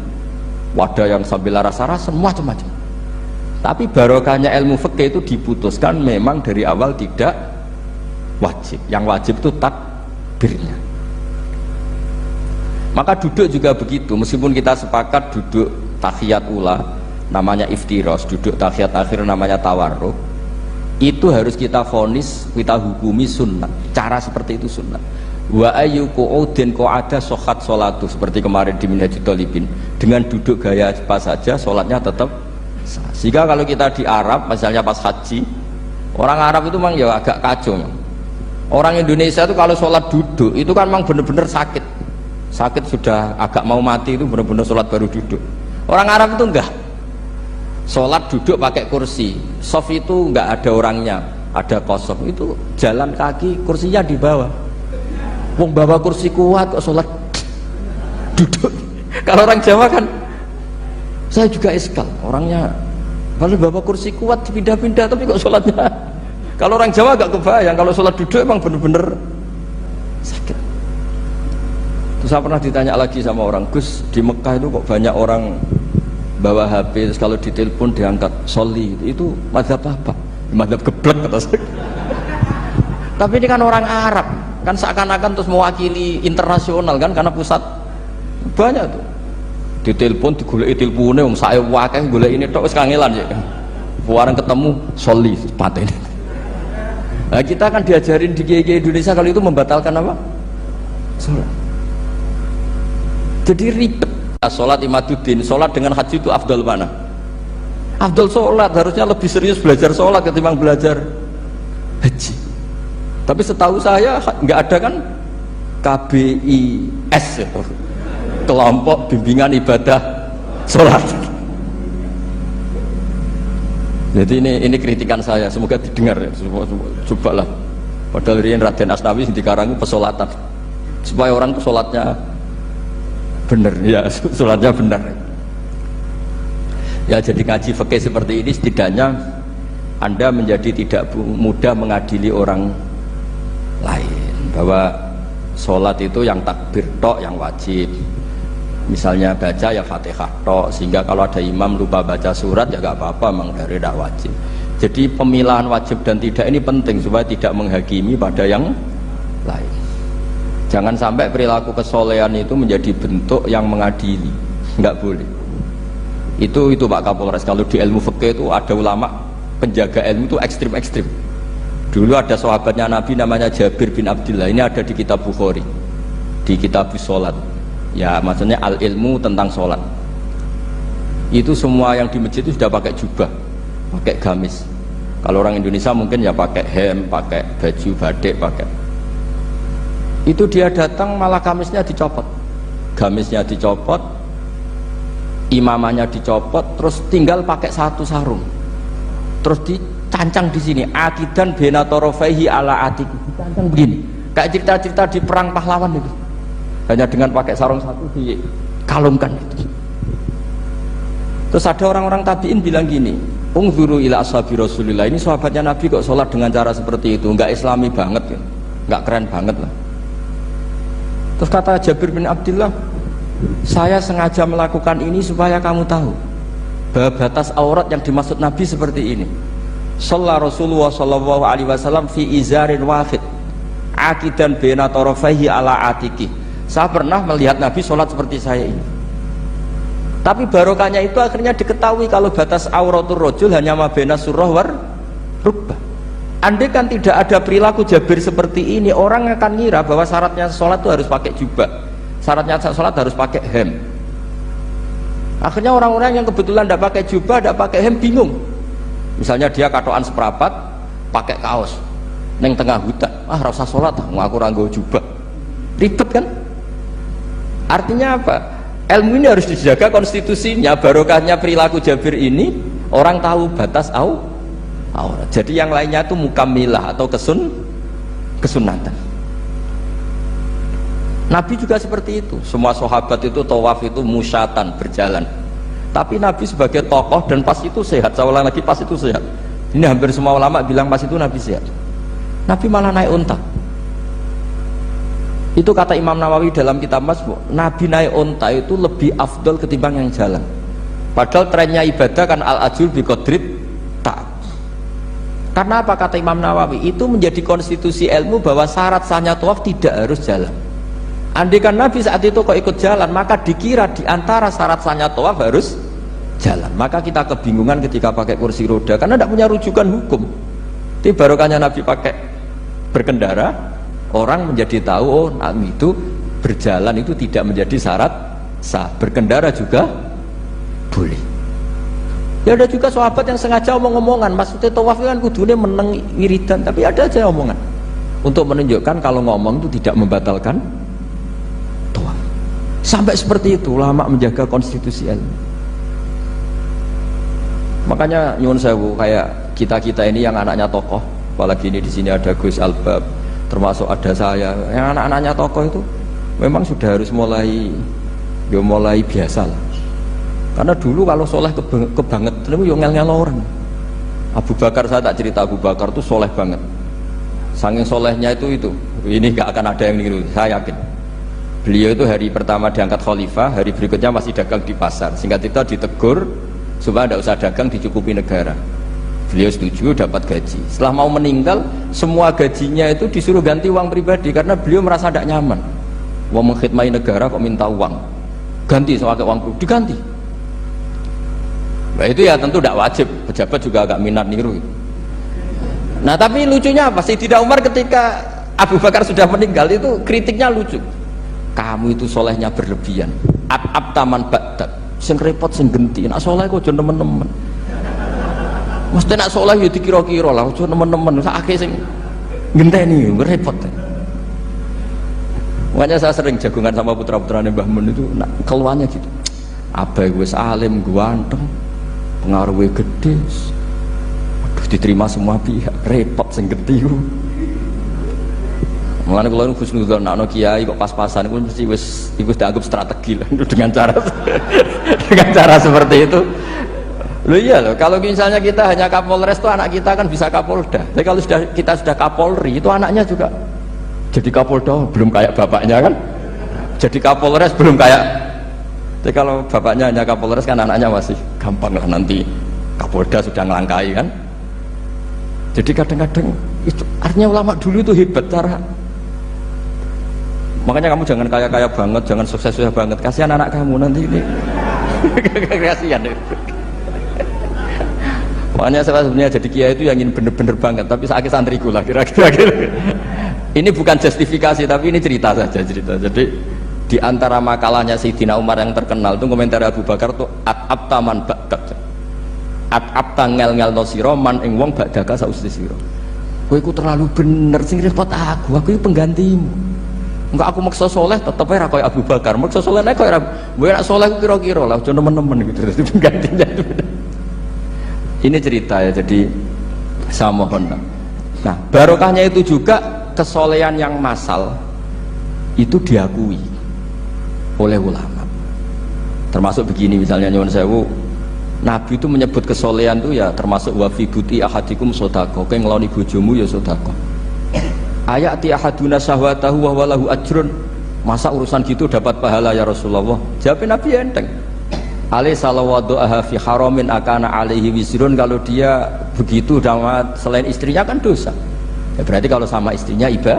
A: wadah yang sambil rasa-rasa, macam-macam. Tapi barokahnya ilmu fikih itu diputuskan memang dari awal tidak wajib. Yang wajib itu takbirnya. Maka duduk juga begitu, meskipun kita sepakat duduk tahiyat ula namanya iftiros, duduk tahiyat akhir namanya tawarruk, itu harus kita vonis, kita hukumi sunnah. Cara seperti itu sunnah. Wa ayyuku udin qa'ada sohat sholatu, seperti kemarin di Minhajul Thalibin, dengan duduk gaya apa saja sholatnya tetap sah. Sehingga kalau kita di Arab misalnya pas haji, orang Arab itu memang ya agak kacau. Orang Indonesia itu kalau sholat duduk itu kan memang benar-benar sakit sudah agak mau mati, itu benar-benar sholat baru duduk. Orang Arab itu enggak, sholat duduk pakai kursi, soft itu enggak ada orangnya, ada kosong, itu jalan kaki, kursinya di bawah. Wong bawa kursi kuat kok sholat duduk. Kalau orang Jawa kan, saya juga iskal, orangnya kalau bawa kursi kuat pindah-pindah tapi kok sholatnya. Kalau orang Jawa agak kebayang, kalau sholat duduk emang bener-bener sakit. Terus saya pernah ditanya lagi sama orang, Gus, di Mekah itu kok banyak orang bawa HP, terus kalau ditelepon diangkat soli, itu mazhab apa? Mazhab geblek kata saya. Tapi ini kan orang Arab, kan seakan-akan terus mewakili internasional kan, karena pusat banyak tuh. Ditelepon digoleki telepone wong sak akeh golek ini tok wis kangelan ya. Warang ketemu soli patene. Nah, kita kan diajarin di kiai Indonesia kalau itu membatalkan apa? Sholat. Jadi ribet. Sholat imaduddin, sholat dengan haji itu afdal mana? Afdal sholat, harusnya lebih serius belajar sholat ketimbang belajar haji. Tapi setahu saya nggak ada kan KBIS itu, kelompok bimbingan ibadah sholat. Jadi ini kritikan saya, semoga didengar ya. Coba lah. Padahal riyen Raden Asnawi di Karang pesolatan supaya orang itu sholatnya benar ya, sholatnya benar ya. Jadi ngaji fikih seperti ini setidaknya Anda menjadi tidak mudah mengadili orang lain, bahwa sholat itu yang takbir tok yang wajib, misalnya baca ya Fatihah tok, sehingga kalau ada imam lupa baca surat ya gak apa-apa, memang dari tidak wajib. Jadi pemilahan wajib dan tidak ini penting supaya tidak menghakimi pada yang lain. Jangan sampai perilaku kesolehan itu menjadi bentuk yang mengadili, nggak boleh. Itu Pak Kapolres, kalau di ilmu fikih itu ada ulama penjaga ilmu itu ekstrim-ekstrim. Dulu ada sahabatnya Nabi namanya Jabir bin Abdillah, ini ada di kitab Bukhari, di kitab sholat. Ya maksudnya al ilmu tentang sholat. Itu semua yang di masjid itu sudah pakai jubah, pakai gamis. Kalau orang Indonesia mungkin ya pakai hem, pakai baju batik, pakai. Itu dia datang malah gamisnya dicopot, gamisnya dicopot, imamannya dicopot, terus tinggal pakai satu sarung, terus dicancang di sini akidan benatorofaihi ala atiku, dicancang begini kayak cerita-cerita di perang pahlawan itu, hanya dengan pakai sarung satu dikalungkan itu. Terus ada orang-orang tabiin bilang gini, ungzuru ila ashabi Rasulillah, ini sahabatnya Nabi kok sholat dengan cara seperti itu, nggak islami banget ya, nggak keren banget lah. Terus kata Jabir bin Abdillah, saya sengaja melakukan ini supaya kamu tahu bahwa batas aurat yang dimaksud Nabi seperti ini. Shalla Rasulullah sallallahu alaihi wasallam fi izarin wahid akidan baina tarafaihi ala atiki. Saya pernah melihat Nabi sholat seperti saya ini. Tapi barokahnya itu akhirnya diketahui kalau batas auratul rajul hanya ma baina surah war rukbah. Andai kan tidak ada perilaku Jabir seperti ini, orang akan ngira bahwa syaratnya sholat itu harus pakai jubah, syaratnya sholat harus pakai hem. Akhirnya orang-orang yang kebetulan tidak pakai jubah, tidak pakai hem bingung. Misalnya dia katoan seperapat, pakai kaos, neng tengah hutan, rasa sholat, aku ranggo jubah, ribet kan? Artinya apa? Ilmu ini harus dijaga konstitusinya, barokahnya perilaku Jabir ini, orang tahu batas aurat. Jadi yang lainnya itu mukamilah atau kesunatan. Nabi juga seperti itu. Semua sahabat itu tawaf itu musyatan, berjalan. Tapi Nabi sebagai tokoh dan pas itu sehat. Saya ulang lagi, pas itu sehat. Ini hampir semua ulama bilang pas itu Nabi sehat. Nabi malah naik unta. Itu kata Imam Nawawi dalam kitab Masbu', Nabi naik unta itu lebih afdol ketimbang yang jalan. Padahal trennya ibadah kan al-ajul biqadrit ta'at. Karena apa kata Imam Nawawi? Itu menjadi konstitusi ilmu bahwa syarat sahnya tawaf tidak harus jalan. Andai kan Nabi saat itu kok ikut jalan, maka dikira di antara syarat sahnya tawaf harus jalan. Maka kita kebingungan ketika pakai kursi roda karena tidak punya rujukan hukum. Tapi barokahnya Nabi pakai berkendara, orang menjadi tahu oh Nabi itu berjalan itu tidak menjadi syarat sah. Berkendara juga boleh. Ya ada juga sahabat yang sengaja omong-omongan, maksudnya tawaf kan kudunya meneng wiridan, tapi ada aja omongan untuk menunjukkan kalau ngomong itu tidak membatalkan tawaf. Sampai seperti itu ulama menjaga konstitusi ilmu. Makanya nyuwun sewu, kayak kita ini yang anaknya tokoh, apalagi ini di sini ada Gus Albab, termasuk ada saya, yang anak-anaknya tokoh itu memang sudah harus mulai biasa lah. Karena dulu kalau soleh kebanget, itu yang ngel-ngel orang. Abu Bakar, saya tak cerita Abu Bakar itu soleh banget. Saking solehnya itu ini nggak akan ada yang niru, saya yakin. Beliau itu hari pertama diangkat khalifah, hari berikutnya masih dagang di pasar. Singkat itu ditegur supaya tidak usah dagang, dicukupi negara. Beliau setuju, dapat gaji. Setelah mau meninggal, semua gajinya itu disuruh ganti uang pribadi karena beliau merasa tidak nyaman. Mau mengkhidmati negara kok minta uang, ganti soal uang pribadi, diganti. Nah itu ya tentu tidak wajib, pejabat juga agak minat niru. Nah tapi lucunya apa? Sayyidina Umar ketika Abu Bakar sudah meninggal itu kritiknya lucu. Kamu itu solehnya berlebihan. Ab taman ba'dak. Sing repot sing genti. Nak soleh kok aja nemen-nemen. Mesti nak soleh ya dikira-kira lah, aja nemen-nemen. Sakake sing ngenteni repot. Makanya saya sering jagungan sama putra-putranya Mbah Mun itu keluarnya gitu. Abai wis alim, ganteng, pengaruhnya gede, aduh diterima semua pihak, repot sing gede. Mengenai kalau khusnudzon, nak kiai kok pas-pasan itu mesti wis dianggap strategi lah dengan cara seperti itu. Loh iya loh, kalau misalnya kita hanya Kapolres itu anak kita kan bisa Kapolda. Tapi kalau kita sudah Kapolri itu anaknya juga jadi Kapolda belum kayak bapaknya kan, jadi Kapolres belum kayak. Jadi kalau bapaknya hanya Kapolres kan anaknya masih gampang lah, nanti Kapolda sudah ngelangkai kan. Jadi kadang-kadang itu artinya ulama dulu itu hebat cara. Makanya kamu jangan kaya-kaya banget, jangan sukses-sukses banget, kasihan anak kamu nanti ini. Kasihan. Makanya saya sebenarnya jadi kiai itu yang ingin bener-bener banget, tapi sakit santriku lah kira-kira. Ini bukan justifikasi, tapi ini cerita saja cerita. Jadi di antara makalahnya Sayyidina Umar yang terkenal itu komentar Abu Bakar tuh at-ab taman ba'dak. At-ab tangel-ngel no siro man ing wong ba'daka sausti siro. Kowe iku terlalu bener sing repot aku iki penggantimu. Enggak aku maksa soleh tetep ora koyo Abu Bakar. Maksa soleh nek koyo kowe nek soleh kira-kira lah aja nemen-nemen gitu. Dadi penggantinya. Ini cerita ya, jadi saya mohon. Nah, barokahnya itu juga kesolehan yang massal itu diakui oleh ulama. Termasuk begini misalnya nyuwun sewu, Nabi itu menyebut kesolehan itu ya termasuk wa fi buti ahadikum sodako, kowe ngeloni bojomu ya sodako. Ayati ahaduna syahwatahu wa walahu ajrun. Masa urusan gitu dapat pahala ya Rasulullah? Jawab Nabi enteng. Alai salawadu'aha fi haramin akana alaihi wisrun. Kalau dia begitu selain istrinya kan dosa. Ya berarti kalau sama istrinya ibadah,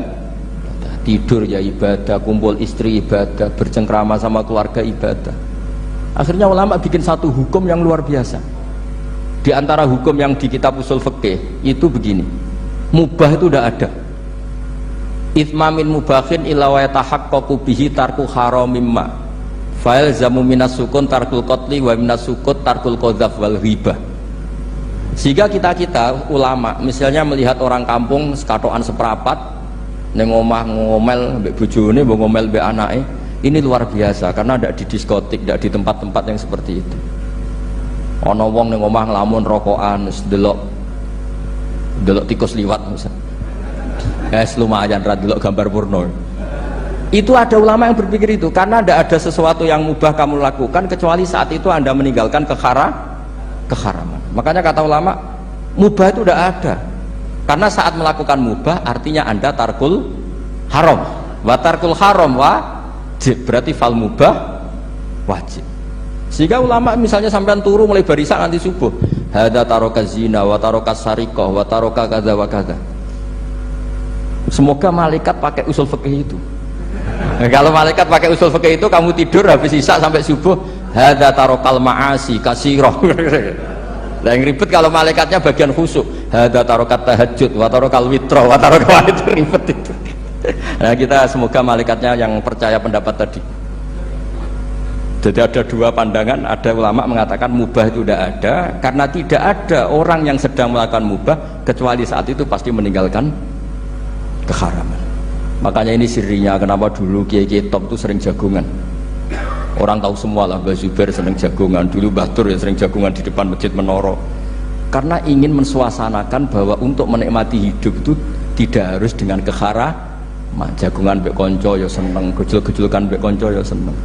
A: tidur ya ibadah, kumpul istri ibadah, bercengkrama sama keluarga ibadah. Akhirnya ulama bikin satu hukum yang luar biasa. Di antara hukum yang di kitab usul fikih itu begini, mubah itu udah ada. Ithmamin mubahin illa wa yatahaqqaqu bihi tarku haramimma fa'il zamu minas sukun tarkul qatli wa minas sukut tarkul qadzaf wal ghibah. Sehingga kita ulama misalnya melihat orang kampung sekatokan seperapat neng omah ngomel mbek bojone mbok ngomel mbek anake, ini luar biasa karena tidak di diskotik, tidak di tempat-tempat yang seperti itu. Ana wong neng omah nglamun rokokan delok tikus liwat misalnya. Lumayan delok gambar porno. Itu ada ulama yang berpikir itu karena tidak ada sesuatu yang mubah kamu lakukan kecuali saat itu Anda meninggalkan keharaman. Makanya kata ulama mubah itu tidak ada karena saat melakukan mubah artinya Anda tarkul haram. Wa tarkul haram wajib, berarti fal mubah wajib. Sehingga ulama misalnya sampean turu mulai barisan nanti subuh, hadza taraka zina wa taraka sariqah wa taraka kadza wa kadza. Semoga malaikat pakai usul fikih itu. Kalau malaikat pakai usul fikih itu, kamu tidur habis isya sampai subuh, hadza tarakal ma'asi kasirah. Lah yang ribet kalau malaikatnya bagian khusuk, hadza tarakat tahajud wa tarakal witra wa tarakal itu ribet itu. Nah, kita semoga malaikatnya yang percaya pendapat tadi. Jadi ada dua pandangan, ada ulama mengatakan mubah itu tidak ada karena tidak ada orang yang sedang melakukan mubah kecuali saat itu pasti meninggalkan keharaman. Makanya ini sirinya kenapa dulu kiai-kiai top itu sering jagungan. Orang tahu semua lah, Mbah Zubair sering jagungan, dulu Mbah Tur ya sering jagungan di depan Masjid Menara. Karena ingin mensuasanakan bahwa untuk menikmati hidup itu tidak harus dengan keharaman. Jagungan mbek konco ya seneng, gejul-gejulkan mbek konco ya seneng.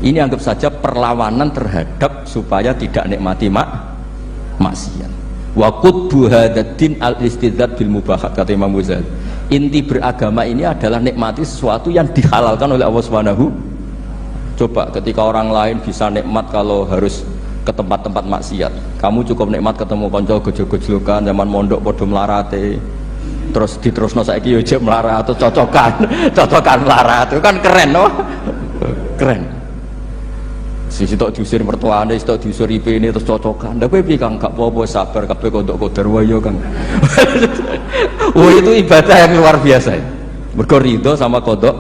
A: Ini anggap saja perlawanan terhadap supaya tidak nikmati maksiat. Wa qutbu hadaddin al-istidzad bil mubahat, kata Imam Ghazali. Inti beragama ini adalah nikmati sesuatu yang dihalalkan oleh Allah Subhanahu. Coba ketika orang lain bisa nikmat kalau harus ke tempat-tempat maksiat, kamu cukup nikmat ketemu konco gejol-gejolkan zaman mondok podo melarate, terus diterusno saiki yo jek melarat atau cocokan melarat itu kan keren, no? Keren. sitok diusir mertuane, sitok diusir IP ini terus cocokan. Ndak piye Kang, gak apa-apa sabar kabeh kodok kodar wae yo Kang. Oh itu ibadah yang luar biasa. Mergo ridho sama kodok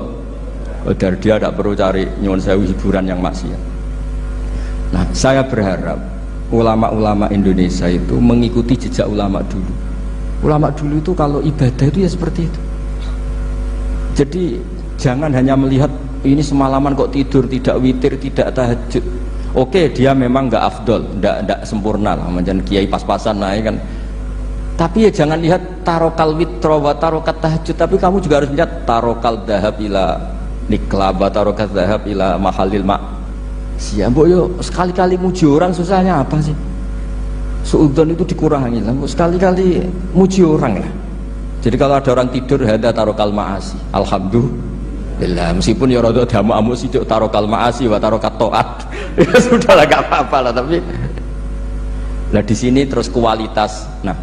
A: kodar, dia tidak perlu cari nyuwun sewu hiburan yang maksiat. Nah, saya berharap ulama-ulama Indonesia itu mengikuti jejak ulama dulu. Ulama dulu itu kalau ibadah itu ya seperti itu. Jadi jangan hanya melihat ini semalaman kok tidur, tidak witir, tidak tahajud. Oke, dia memang nggak afdol, nggak sempurna lah, macam kiai pas-pasan naik kan. Tapi ya jangan lihat tarokal witro wa tarokat tahajud, tapi kamu juga harus lihat tarokal dahab ila niklaba, tarokat dahab ila mahalil mak. Siapa yo sekali-kali muji orang susahnya apa sih? Suudzon itu dikurangi lah, sekali-kali muji orang lah. Jadi kalau ada orang tidur hada tarokal maasi, alhamdulillah, meskipun ya rada damu sih tarokal maasi wa tarokat toat, ya sudah lah gak apa-apa lah. Tapi nah di sini terus kualitas. Nah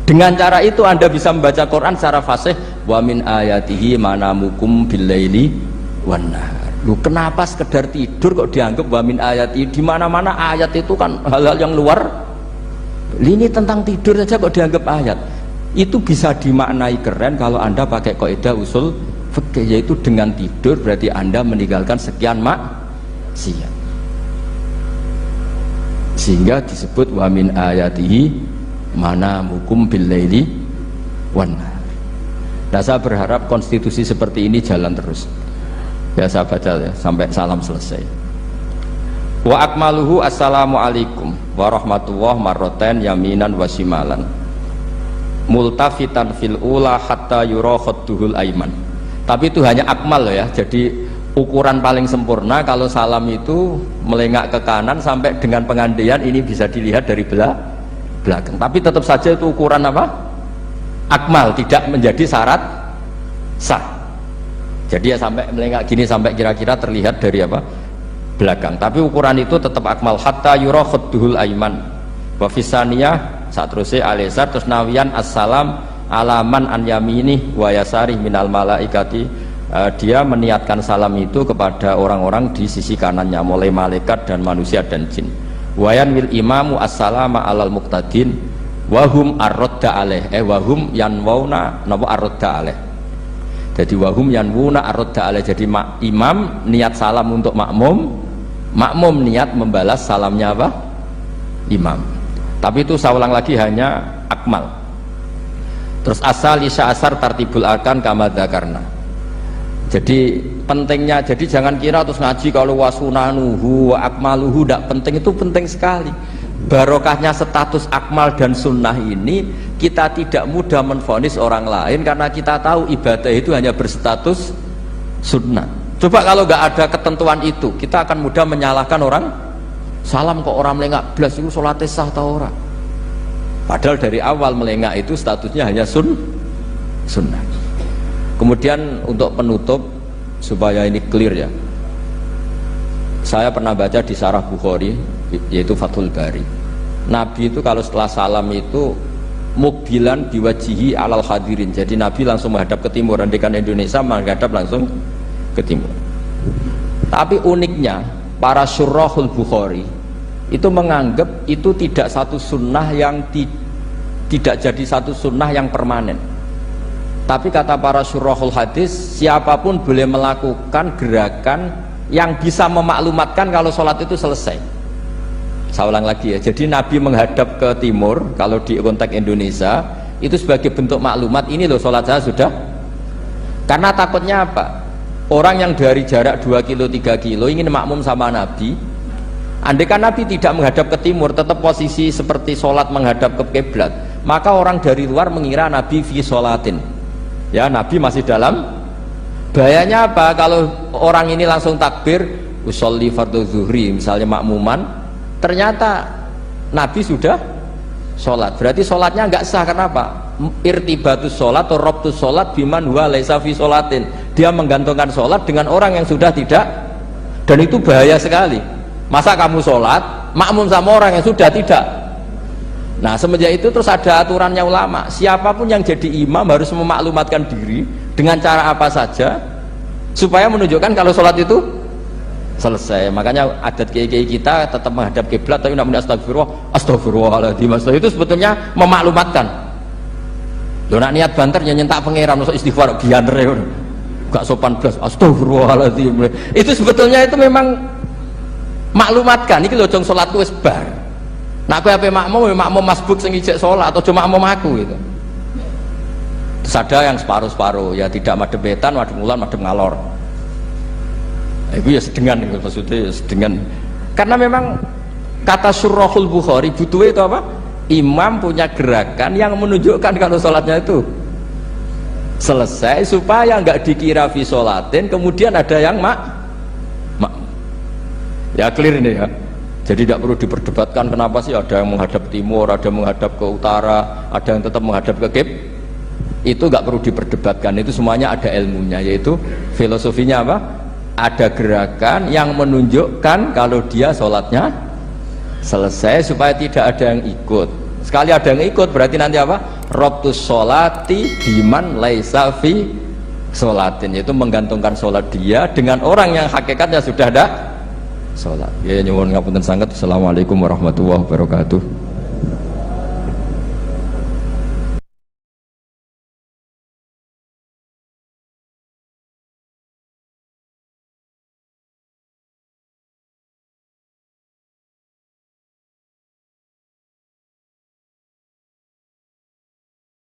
A: dengan cara itu Anda bisa membaca Quran secara fasih. Wa min ayatihi manamukum billaili wan nahar. Lu kenapa sekedar tidur kok dianggap wa min ayatihi? Di mana-mana ayat itu kan hal-hal yang luar. Ini tentang tidur saja kok dianggap ayat. Itu bisa dimaknai keren kalau Anda pakai kaidah usul fikih, yaitu dengan tidur berarti Anda meninggalkan sekian maksiat. Sehingga disebut wa min ayatihi manamukum billaili wan nahar. Nah, saya berharap konstitusi seperti ini jalan terus. Ya saya baca ya sampai salam selesai. Wa akmaluhu assalamualaikum warahmatullahi marroten yaminan wasimalan multafitan fil ula hatta yura khadduhul aiman. Tapi itu hanya akmal ya, jadi ukuran paling sempurna kalau salam itu melengak ke kanan sampai dengan pengandaian ini bisa dilihat dari belakang. Tapi tetap saja itu ukuran apa? Akmal, tidak menjadi syarat sah. Jadi ya sampai melengak gini sampai kira-kira terlihat dari apa? Belakang. Tapi ukuran itu tetap akmal hatta yura khadduhul aiman. Wa fisaniyah saat terusé alisar terus nawian assalam alaman an yaminih wa yasarih minal malaikati. Dia meniatkan salam itu kepada orang-orang di sisi kanannya mulai malaikat dan manusia dan jin. Wayan wil imamu assalama alal muqtadin wahum arrodda alaih wahum yanwauna napa arrodda alaih. Jadi wahum yanwuna arrodda alaih. Jadi imam niat salam untuk makmum niat membalas salamnya apa? Imam. Tapi itu saya ulang lagi hanya akmal. Terus asal isya asar tartibul arkan kama dzakarna. Jadi pentingnya, jadi jangan kira terus ngaji kalau wasunanuhu wa akmaluhu tidak penting. Itu penting sekali. Barokahnya status akmal dan sunnah ini kita tidak mudah menvonis orang lain karena kita tahu ibadah itu hanya berstatus sunnah. Coba kalau nggak ada ketentuan itu, kita akan mudah menyalahkan orang. Salam kok orang melengak belas itu sholatnya sah atau orang? Padahal dari awal melengak itu statusnya hanya sunnah. Kemudian untuk penutup supaya ini clear ya, saya pernah baca di Syarah Bukhari yaitu Fathul Bari. Nabi itu kalau setelah salam itu mukbilan biwajihi alal hadirin. Jadi Nabi langsung menghadap ke timur, andekan Indonesia menghadap langsung ke timur. Tapi uniknya para syurahul Bukhari itu menganggap itu tidak satu sunnah yang tidak jadi satu sunnah yang permanen. Tapi kata para syurahul hadis, siapapun boleh melakukan gerakan yang bisa memaklumatkan kalau sholat itu selesai. Saya ulang lagi ya, jadi Nabi menghadap ke timur kalau di konteks Indonesia itu sebagai bentuk maklumat, ini loh sholat saya sudah. Karena takutnya apa? Orang yang dari jarak 2 kilo 3 kilo ingin makmum sama Nabi, andaikan Nabi tidak menghadap ke timur, tetap posisi seperti sholat menghadap ke kiblat, maka orang dari luar mengira Nabi fi sholatin, ya Nabi masih dalam. Bahayanya apa? Kalau orang ini langsung takbir usolli fardhu zuhri misalnya makmuman, ternyata Nabi sudah sholat, berarti sholatnya nggak sah. Kenapa? Irtibatus sholat atau robtus sholat biman huwa laisa fi sholatin. Dia menggantungkan sholat dengan orang yang sudah tidak, dan itu bahaya sekali. Masa kamu sholat makmum sama orang yang sudah tidak? Nah semenjak itu terus ada aturannya ulama, siapapun yang jadi imam harus memaklumatkan diri dengan cara apa saja supaya menunjukkan kalau sholat itu selesai. Makanya adat kiai-kiai kita tetap menghadap kiblat tapi namanya astagfirullahaladzim. Itu sebetulnya memaklumatkan. Lo nak niat banter nyentak pangeran masuk istighfar gianre gak sopan blas astagfirullahaladzim. Itu sebetulnya itu memang maklumatkan iki lho jong salatku wis bar. Nak kowe ape makmum masbuk sing ijek salat atau cuma makmum aku gitu. Terus ada yang separuh-separuh ya tidak madhep wetan, madhep ngulon, madhep ngalor. Itu ya sedengan itu maksudnya sedengan. Karena memang kata Surahul Bukhari butuh itu apa? Imam punya gerakan yang menunjukkan kalau sholatnya itu selesai supaya nggak dikira fi sholatin kemudian ada yang ya clear ini ya. Jadi tidak perlu diperdebatkan kenapa sih ada yang menghadap timur, ada yang menghadap ke utara, ada yang tetap menghadap ke kib. Itu nggak perlu diperdebatkan, itu semuanya ada ilmunya, yaitu filosofinya apa? Ada gerakan yang menunjukkan kalau dia sholatnya selesai supaya tidak ada yang ikut. Sekali ada yang ikut berarti nanti apa? Rabtus sholati biman laisa fi sholatin, yaitu menggantungkan sholat dia dengan orang yang hakikatnya sudah ada sholat. Ya nyuwun ngapunten sanget. Assalamualaikum warahmatullahi wabarakatuh.